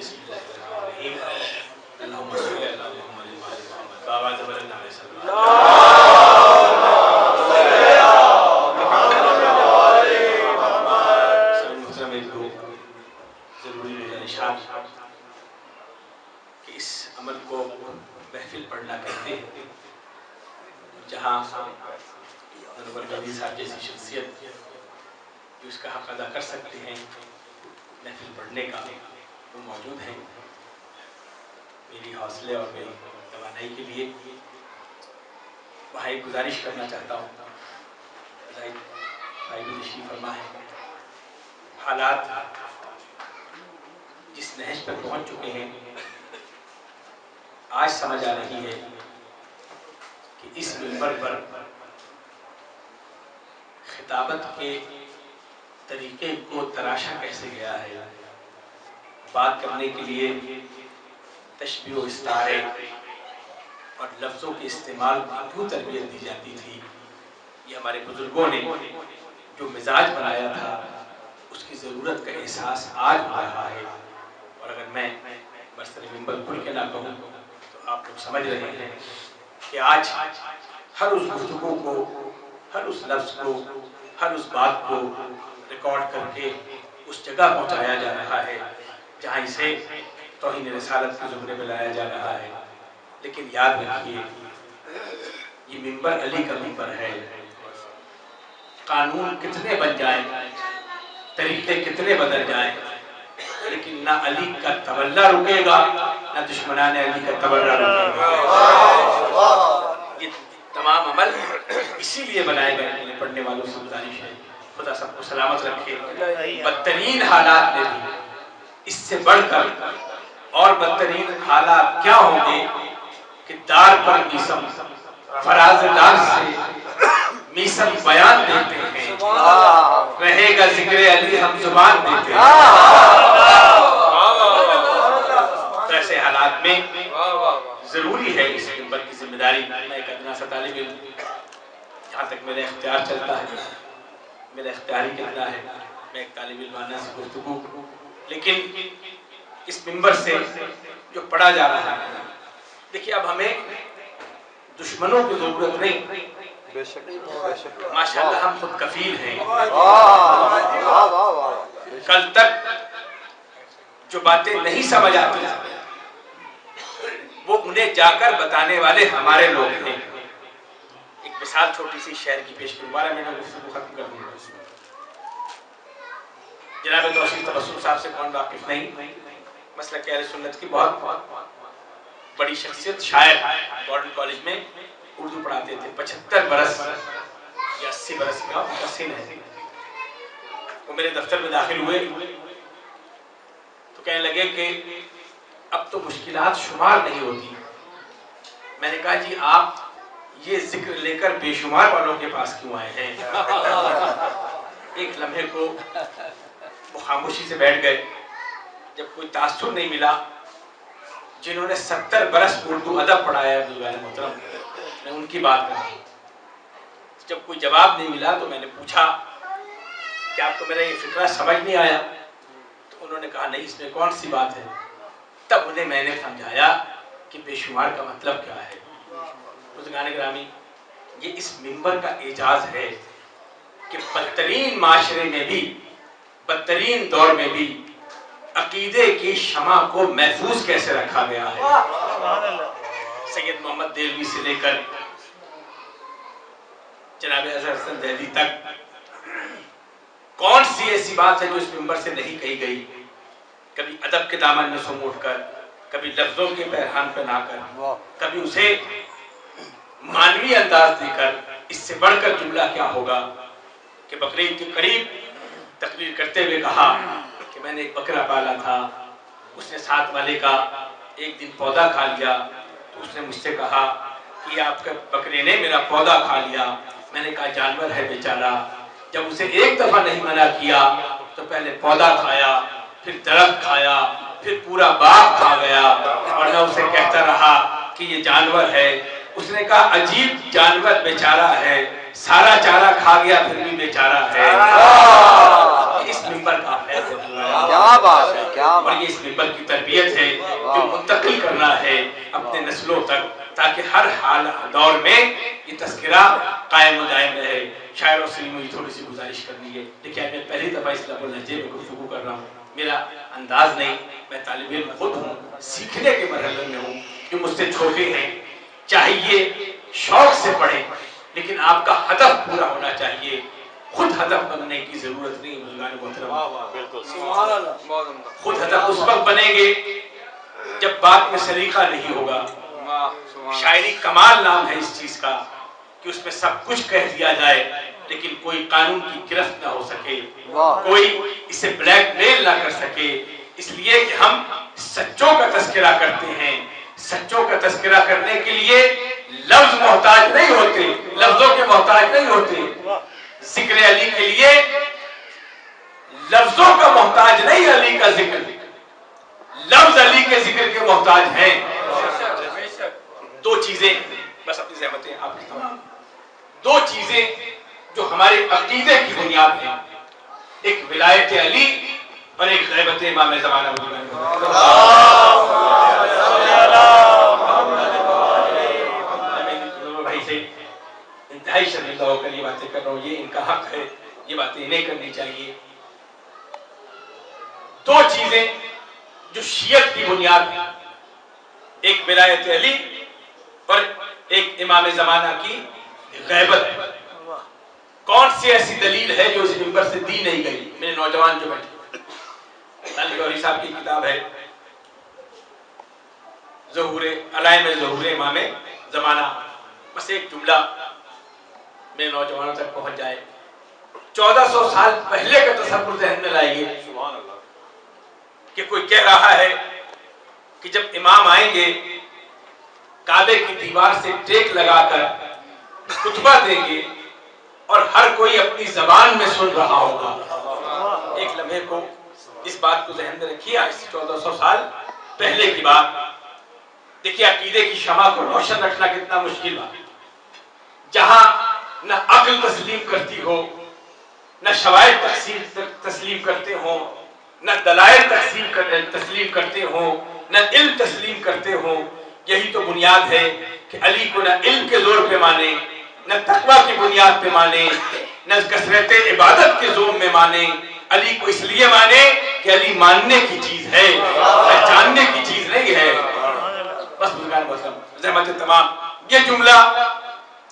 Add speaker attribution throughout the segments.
Speaker 1: بسم اللہ الرحمن الرحیم اللہم صلی علی محمد و علی محمد بابا زبرن علیہ السلام ضروری گزارشات کہ اس عمل کو محفل پڑھنا کہتے ہیں جہاں انور غنی صاحب جیسی شخصیت جو اس کا حق ادا کر سکتے ہیں محفل پڑھنے کا وہ موجود ہیں. میری حوصلے اور میری توانائی کے لیے وہاں ایک گزارش کرنا چاہتا ہوں. بھائی بھی تشریف فرما ہے. حالات جس نہج پر پہنچ چکے ہیں آج سمجھ آ رہی ہے کہ اس منبر پر خطابت کے طریقے کو تراشا کیسے گیا ہے. بات کرنے کے لیے تشبیہ و استعارے اور لفظوں کے استعمال کو کیوں تربیت دی جاتی تھی. یہ ہمارے بزرگوں نے جو مزاج بنایا تھا اس کی ضرورت کا احساس آج ہو رہا ہے. اور اگر میں برسر منبر کھل کے نہ کہوں تو آپ لوگ سمجھ رہے ہیں کہ آج ہر اس گفتگو کو، ہر اس لفظ کو، ہر اس بات کو ریکارڈ کر کے اس جگہ پہنچایا جا رہا ہے جہاں اسے توہین رسالت کے زمرے میں لایا جا رہا ہے. لیکن یاد رکھیے یہ منبر علی کا منبر ہے. قانون کتنے بن جائیں، طریقے کتنے بدل جائیں، لیکن نہ علی کا تولہ رکے گا نہ دشمنان علی کا تولہ رکے گا. یہ تمام عمل اسی لیے بنائے گئے. میرے پڑھنے والوں سے گزارش ہے خدا سب کو سلامت رکھے. بدترین حالات میں بھی اس سے بڑھ کر اور بدترین حالات کیا ہوں گے کہ دار پر میسم فراز دار سے میسم بیان دیتے ہیں، رہے گا ذکر علی ہم زبان دیتے ہیں. تو ایسے حالات میں ضروری ہے اس منبر کی ذمہ داری. میں ایک ادنا سا طالب علم، جہاں تک میرا اختیار چلتا ہے، میرا اختیار ہی کتنا ہے، میں ایک طالب علمانہ سے گفتگو، لیکن اس منبر سے جو پڑھا جا رہا ہے، دیکھیے اب ہمیں دشمنوں کی ضرورت نہیں. ماشاءاللہ ہم خود کفیل ہیں. کل تک جو باتیں نہیں سمجھ آتی وہ انہیں جا کر بتانے والے ہمارے لوگ ہیں. ایک مثال چھوٹی سی شہر کی پیش کروں. میں نے گفتگو ختم کر دیا. جناب توصیف تبسم صاحب سے کون واقف نہیں، مسلک اہل سنت کی بہت بڑی شخصیت، شاعر، گورنمنٹ کالج میں اردو پڑھاتے تھے. 75 برس یا 80 برس کا سن ہے. وہ میرے دفتر میں داخل ہوئے تو کہنے لگے کہ اب تو مشکلات شمار نہیں ہوتی. میں نے کہا جی آپ یہ ذکر لے کر بے شمار والوں کے پاس کیوں آئے ہیں؟ ایک لمحے کو وہ خاموشی سے بیٹھ گئے. جب کوئی تاثر نہیں ملا، جنہوں نے 70 برس اردو ادب پڑھایا ہے بزرگان محترم، میں ان کی بات کر رہا ہوں. جب کوئی جواب نہیں ملا تو میں نے پوچھا کہ آپ کو میرا یہ فکرہ سمجھ نہیں آیا؟ تو انہوں نے کہا نہیں، اس میں کون سی بات ہے. تب انہیں میں نے سمجھایا کہ بے شمار کا مطلب کیا ہے. بزرگان گرامی، یہ اس منبر کا اعجاز ہے کہ بدترین معاشرے میں بھی، بدترین دور میں بھی عقیدے کی شمع کو محفوظ کیسے رکھا گیا ہے. سید محمد دہلوی سے لے کر جناب اظہر حسن زیدی تک کون سی ایسی بات ہے جو اس منبر سے نہیں کہی گئی؟ کبھی ادب کے دامن میں سم اٹھ کر، کبھی لفظوں کے پیرہن پہ نہ کر، کبھی اسے مانوی انداز دے کر. اس سے بڑھ کر جملہ کیا ہوگا کہ بقرعید کے قریب تقریر کرتے ہوئے کہا کہ میں نے ایک بکرا پالا تھا، اس نے ساتھ والے کا ایک دن پودا کھا لیا. تو اس نے مجھ سے کہا کہ آپ کے بکرے نے میرا پودا کھا لیا. میں نے کہا جانور ہے بیچارہ. جب اسے ایک دفعہ نہیں منع کیا تو پہلے پودا کھایا، پھر درخت کھایا، پھر پورا باغ کھا گیا، اور میں اسے کہتا رہا کہ یہ جانور ہے. اس نے کہا عجیب جانور بیچارہ ہے، سارا چارہ کھا گیا پھر بھی بیچارہ ہے. یہ اس منبر کا فیض ہے،
Speaker 2: کیا بات ہے، کیا
Speaker 1: اور
Speaker 2: بات
Speaker 1: یہ اس منبر کی تربیت ہے جو منتقل کرنا ہے اپنے نسلوں تک، تاکہ ہر حال دور میں یہ تذکرہ قائم و دائم رہے۔ شاعروں سے مجھے تھوڑی سی گزارش کرنی ہے، دیکھیے میں پہلی دفعہ اس لب و لہجے میں گفتگو کر رہا ہوں، میرا انداز نہیں، میں طالب علم خود ہوں، سیکھنے کے مرحلے میں ہوں، جو مجھ سے چھوٹے ہیں، چاہیے شوق سے پڑھیں لیکن آپ کا ہدف پورا ہونا چاہیے، خود ہدف بننے کی ضرورت نہیں۔ بزرگان محترم،
Speaker 2: سبحان اللہ، بہت عمدہ،
Speaker 1: خود ہدف اس وقت بنیں گے جب بات میں سلیقہ نہیں ہوگا۔ شاعری کمال نام ہے اس چیز کا کہ اس میں سب کچھ کہہ دیا جائے لیکن کوئی قانون کی گرفت نہ ہو سکے، کوئی اسے بلیک میل نہ کر سکے، اس لیے کہ ہم سچوں کا تذکرہ کرتے ہیں۔ سچوں کا تذکرہ کرنے کے لیے لفظ محتاج نہیں ہوتے، لفظوں کے محتاج نہیں ہوتے، ذکر علی کے لیے لفظوں کا محتاج نہیں، علی کا ذکر، لفظ علی کے ذکر کے محتاج ہیں۔ دو چیزیں بس اپنی زحمتیں آپ کی تمام، دو چیزیں جو ہمارے عقیدے کی بنیاد ہیں، ایک ولایت علی اور ایک غیبت امام زمانہ بھائی سے انتہائی شرمندہ ہو کر یہ باتیں کر رہا ہوں، یہ ان کا حق ہے، یہ باتیں انہیں کرنی چاہیے۔ دو چیزیں جو شیعت کی بنیاد ہے، ایک ولایت علی اور ایک امام زمانہ کی غیبت۔ کون سی ایسی دلیل ہے جو اس منبر سے دی نہیں گئی؟ میرے نوجوان جو بیٹھے، علی گوہری صاحب کی کتاب ہے ظہور علائم ظہور امام زمانہ، بس ایک جملہ میرے نوجوانوں تک پہنچ جائے۔ 1400 سال پہلے کا تصور ذہن میں لائیے کہ کوئی کہہ رہا ہے کہ جب امام آئیں گے کعبے کی دیوار سے ٹیک لگا کر خطبہ دیں گے اور ہر کوئی اپنی زبان میں سن رہا ہوگا۔ ایک لمحے کو اس بات کو ذہن میں رکھیے، آج سے 1400 سال پہلے کی بات۔ دیکھیے عقیدے کی شمع کو روشن رکھنا کتنا مشکل بات، جہاں نہ عقل تسلیم کرتی ہو، نہ شواہد تسلیم کرتے ہوں، نہ دلائل تسلیم کرتے ہوں، نہ علم تسلیم کرتے ہوں۔ یہی تو بنیاد ہے کہ علی کو نہ علم کے زور پہ مانے، نہ تقویٰ کی بنیاد پہ مانے، نہ کثرت عبادت کے زور میں مانے۔ علی کو اس لیے مانے کہ علی ماننے کی چیز ہے، جاننے کی چیز نہیں ہے۔ بس بزرگان محترم، زحمت تمام، یہ جملہ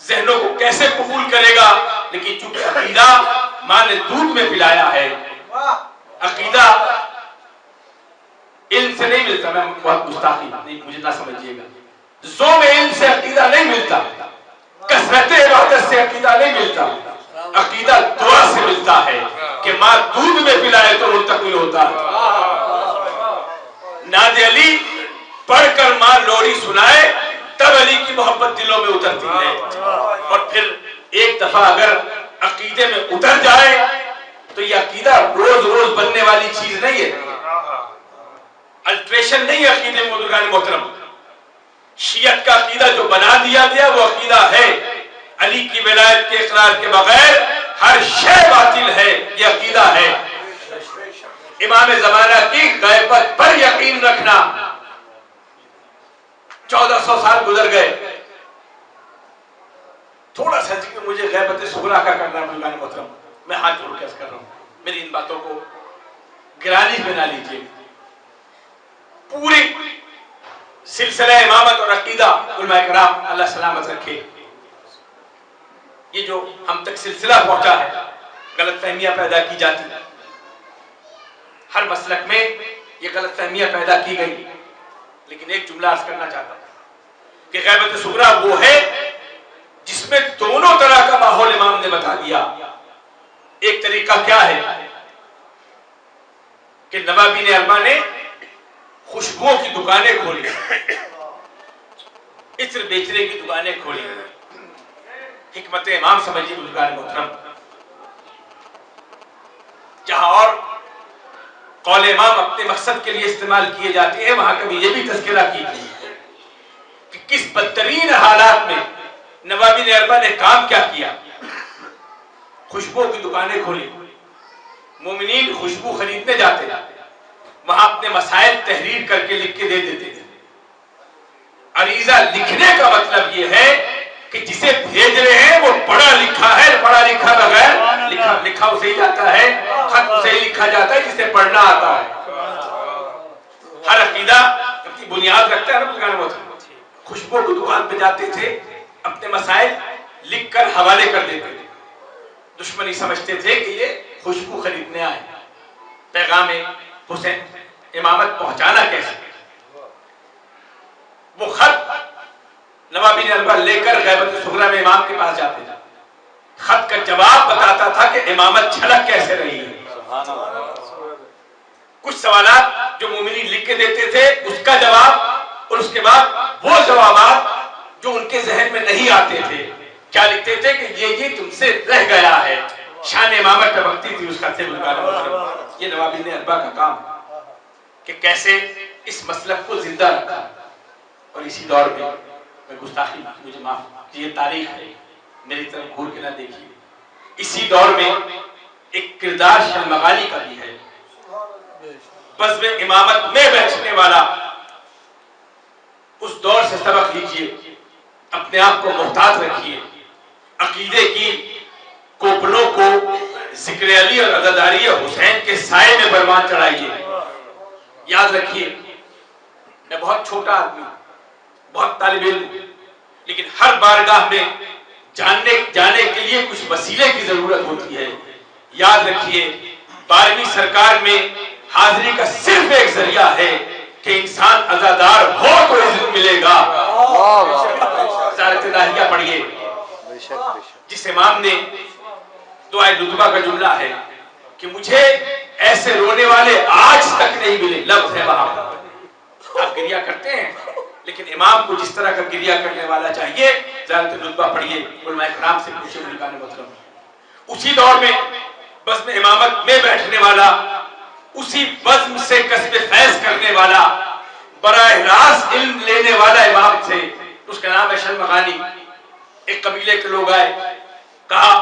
Speaker 1: ذہنوں کو کیسے قبول کرے گا؟ لیکن چونکہ عقیدہ ماں نے دودھ میں پلایا ہے، عقیدہ علم سے نہیں ملتا، میں بہت گستاخی نہیں، مجھے نہ سمجھیے گا، زوم علم سے عقیدہ نہیں ملتا، کثرت عبادت سے عقیدہ نہیں ملتا، عقیدہ دعا سے ملتا ہے کہ ماں دودھ میں پلائے تو منتقل ہوتا ہے۔ ناد علی پڑھ کر ماں لوری سنائے تب علی کی محبت دلوں میں اترتی ہے، اور پھر ایک دفعہ اگر عقیدے میں اتر جائے تو یہ عقیدہ روز روز بننے والی چیز نہیں ہے، الٹریشن نہیں ہے عقیدے میں۔ بزرگان محترم، شیعت کا عقیدہ جو بنا دیا گیا وہ عقیدہ ہے علی کی ولایت کے اقرار کے بغیر ہر شے باطل ہے، یہ عقیدہ ہے۔ امام زمانہ کی غیبت پر یقین رکھنا۔ 1400 سال گزر گئے، تھوڑا سا ذکر مجھے غیبت صغریٰ کا کرنا ہے بزرگان محترم، میں ہاتھ جوڑ کے عرض کر رہا ہوں، میری ان باتوں کو گرانی بنا لیجیے۔ پوری سلسلہ امامت اور عقیدہ علماء کرام اللہ سلامت رکھے، یہ جو ہم تک سلسلہ پہنچا ہے، غلط فہمیاں پیدا کی جاتی، ہر مسلک میں یہ غلط فہمیاں پیدا کی گئی، لیکن ایک جملہ عرض کرنا چاہتا ہوں کہ غیبت صغریٰ وہ ہے جس میں دونوں طرح کا ماحول امام نے بتا دیا۔ ایک طریقہ کیا ہے کہ نوابین اربع نے خوشبوؤں کی دکانیں کھولی، عطر بیچنے کی دکانیں کھولی۔ حکمت امام سمجھیے بزرگان محترم، جہاں اور قول امام اپنے مقصد کے لیے استعمال کیے جاتے ہیں، وہاں کبھی یہ بھی تذکرہ کیجیے کہ کس بدترین حالات میں نوابین اربع نے کام کیا کیا۔ خوشبوؤں کی دکانیں کھولی، مومنین خوشبو خریدنے جاتے وہاں اپنے مسائل تحریر کر کے لکھ کے دے دیتے تھے. عریضہ لکھنے کا مطلب یہ ہے کہ جسے بھیج رہے ہیں وہ پڑھا لکھا ہے. پڑھا لکھا بغیر لکھا اسے ہی جاتا ہے, خط اسے ہی لکھا جاتا ہے جسے پڑھنا آتا ہے. ہر عقیدہ اپنی بنیاد رکھتا ہے. خوشبو کی دکان پہ جاتے تھے, اپنے مسائل لکھ کر حوالے کر دیتے تھے. دشمنی سمجھتے تھے کہ یہ خوشبو خریدنے آئے, پیغام حسین امامت پہنچانا کیسے. وہ خط نواب بن اربع لے کر غیبت صغریٰ میں امام کے پاس جاتے تھے. خط کا جواب بتاتا تھا کہ امامت چھلک کیسے رہی ہے. کچھ سوالات جو مومنین لکھ کے دیتے تھے اس کا جواب, اور اس کے بعد وہ جوابات جو ان کے ذہن میں نہیں آتے تھے کیا لکھتے تھے کہ یہ تم سے رہ گیا ہے. شان امامت ٹپکتی تھی اس خط سے. یہ نواب بن اربع کا کام کہ کیسے اس مسلک کو زندہ رکھا. اور اسی دور میں گستاخی مجھے معاف, یہ تاریخ ہے, میری طرف گھور کے نہ دیکھیے. اسی دور میں ایک کردار شلمغانی کا بھی ہے. بزم امامت میں بیٹھنے والا, اس دور سے سبق لیجئے, اپنے آپ کو محتاط رکھیے, عقیدے کی کوپلوں کو ذکر علی اور عزاداری حسین کے سائے میں پروان چڑھائیے. یاد رکھیے میں بہت چھوٹا آدمی, بہت طالب علم, لیکن ہر بارگاہ میں جانے کے لیے کچھ وسیلے کی ضرورت ہوتی ہے. یاد رکھیے 12ویں سرکار میں حاضری کا صرف ایک ذریعہ ہے کہ انسان عزادار ہو تو عزت ملے گا. وزارت داخلہ پڑھیے, جس امام نے دعائے لطفہ کا جملہ ہے کہ مجھے ایسے رونے والے آج تک نہیں ملے. لفظ ہے وہاں, آپ گریہ کرتے ہیں لیکن امام کو جس طرح کا گریہ کرنے والا چاہیے. وزارت لطفہ پڑھیے, علماء کرام سے پوچھے ملکان مطلب. اسی دور میں بزم امامت میں بیٹھنے والا, اسی بزم سے کسب فیض کرنے والا, براہ راست علم لینے والا امام سے, اس کا نام ہے شلمغانی. ایک قبیلے کے لوگ آئے, کہا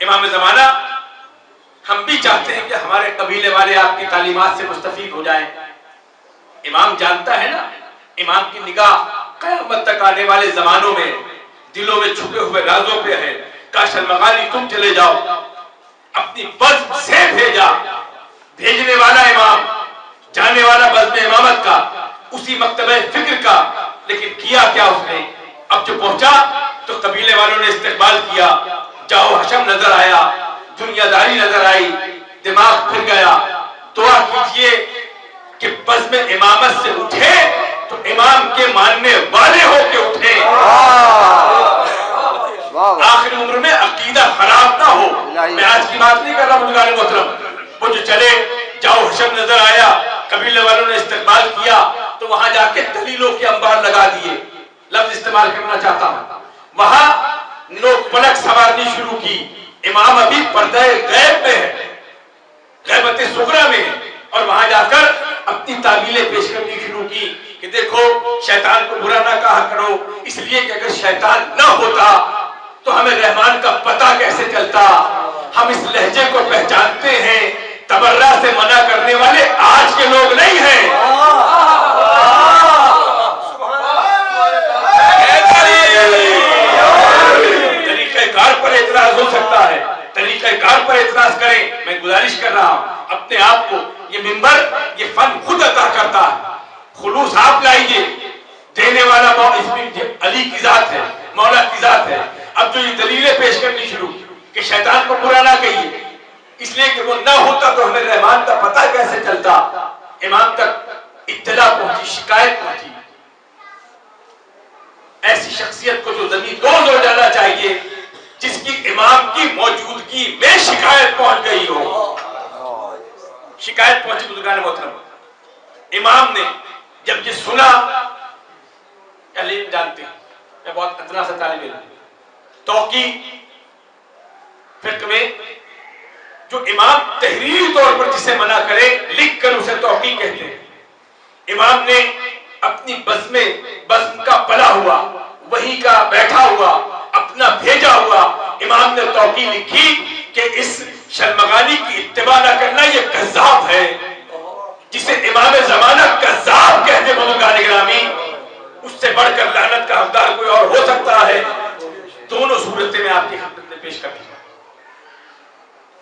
Speaker 1: امام زمانہ ہم بھی چاہتے ہیں کہ ہمارے قبیلے والے آپ کی تعلیمات سے مستفید ہو جائیں. امام جانتا ہے نا, امام کی نگاہ قیامت تک آنے والے زمانوں میں دلوں میں چھپے ہوئے رازوں پہ ہے. کہا شلمغانی تم چلے جاؤ. اپنی بزم سے بھیجا, بھیجنے والا امام, جانے والا بزم امامت کا, اسی مکتبہ فکر کا. لیکن کیا کیا اس نے, اب جو پہنچا تو قبیلے والوں نے استقبال کیا. جاؤ حشم نظر آیا, دنیا داری نظر آئی, دماغ پھر گیا. دعا کیجئے کہ بزم امامت سے اٹھے تو امام کے ماننے والے ہو کے اٹھے, آخر عمر میں عقیدہ خراب نہ ہو. میں آج کی بات نہیں کر رہا بزرگان محترم, وہ جو چلے جاؤ حشم نظر آیا, قبیلے والوں نے استقبال کیا تو وہاں جا کے دلیلوں کے انبار لگا دیے. لفظ استعمال کرنا چاہتا ہوں, وہاں لوگ پلک سوارنی شروع کی. امام ابھی پردہ غیب میں ہے, غیبت صغریٰ میں ہے, اور وہاں جا کر اپنی تعویلیں پیش کرنی شروع کی کہ دیکھو شیطان کو برا نہ کہا کرو, اس لیے کہ اگر شیطان نہ ہوتا تو ہمیں رحمان کا پتہ کیسے چلتا. ہم اس لہجے کو پہچانتے ہیں, تبرہ سے منع کرنے والے آج کے لوگ نہیں ہیں. طریقہ کار پر اعتراض ہو سکتا ہے, طریقہ کار پر اعتراض کریں. میں گزارش کر رہا ہوں اپنے آپ کو, یہ منبر یہ فن خود عطا کرتا ہے. خلوص آپ لائیے, دینے والا علی کی ذات ہے, مولا کی ذات ہے. اب جو یہ دلیلیں پیش کرنی شروع کہ شیطان کو برا نہ کہیے, اس لیے کہ وہ نہ ہوتا تو ہمیں رحمان کا پتہ کیسے چلتا. امام تک اطلاع پہنچی, شکایت پہنچی. ایسی شخصیت کو جو زمین دوز ہو جانا چاہیے جس کی امام کی موجودگی میں شکایت پہنچ گئی ہو. شکایت پہنچی بزرگان محترم. امام نے جب یہ سنا, علم جانتے ہیں میں بہت ادنا سا طالب علم, توقی فقہ میں جو امام تحریری طور پر جسے منع کرے لکھ کر اسے توقی کہتے ہیں. امام نے اپنی بزم کا پلا ہوا, وہی کا بیٹھا ہوا, اپنا بھیجا ہوا امام نے توقی لکھی کہ اس شرمغانی کی اتباع نہ کرنا یہ کذاب ہے. جسے امام زمانہ کذاب کہتے بزرگان گرامی، اس سے بڑھ کر لعنت کا حقدار کوئی اور ہو سکتا ہے؟ دونوں صورتیں میں آپ کی خدمت میں پیش کرتی ہوں.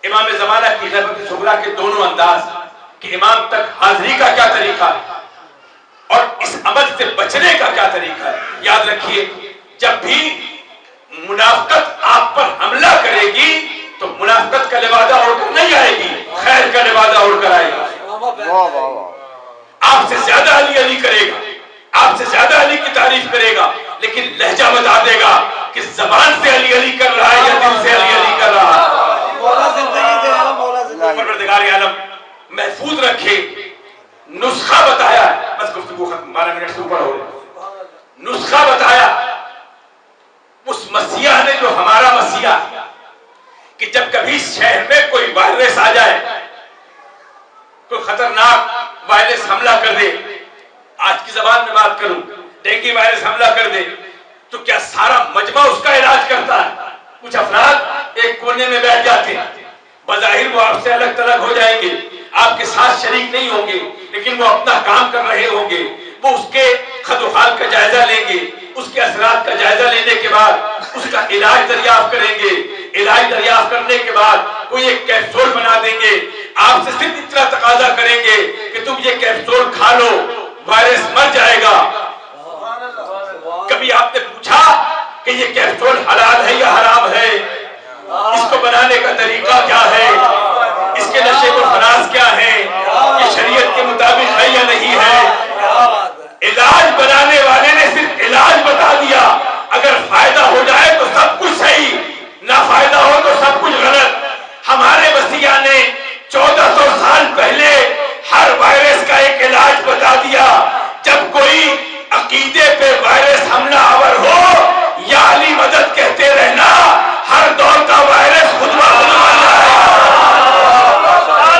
Speaker 1: امام زمانہ کی غیبت صغریٰ کے دونوں انداز کہ امام تک حاضری کا کیا طریقہ ہے اور اس عمل سے بچنے کا کیا طریقہ ہے. یاد رکھیے، جب بھی منافقت آپ پر حملہ کرے گی تو منافقت کا لبادہ اوڑھ کر نہیں آئے گی، خیر کا لبادہ اوڑھ کر آئے گی. آپ سے زیادہ علی علی کرے گا، آپ سے زیادہ علی کی تعریف کرے گا، لیکن لہجہ بتا دے گا کہ زبان سے علی علی کر رہا ہے یا دل سے علی علی کر رہا ہے. پروردگار عالم محفوظ رکھے. نسخہ بتایا، بس گفتگو ختم، 12 منٹ سے اوپر ہو رہا. نسخہ بتایا اس مسیح نے جو ہمارا مسیح، کہ جب کبھی شہر میں کوئی وائرس آ جائے، کوئی خطرناک وائرس حملہ کر دے، آج کی زبان میں بات کروں، ڈینگی وائرس حملہ کر دے، تو کیا سارا مجمع اس کا علاج کرتا ہے؟ کچھ افراد ایک کونے میں بیٹھ جاتے ہیں، بظاہر وہ آپ سے الگ تلگ ہو جائیں گے، آپ کے ساتھ شریک نہیں ہوں گے، لیکن وہ اپنا کام کر رہے ہوں گے. وہ اس کے خد و خال کا جائزہ لیں گے، اس کے اثرات کا جائزہ لینے کے بعد اس کا علاج دریافت کریں گے. علاج دریافت کرنے کے بعد کوئی ایک کیپسول بنا دیں گے، آپ سے صرف اتنا تقاضا کریں گے کہ تم یہ کیپسول کھا لو،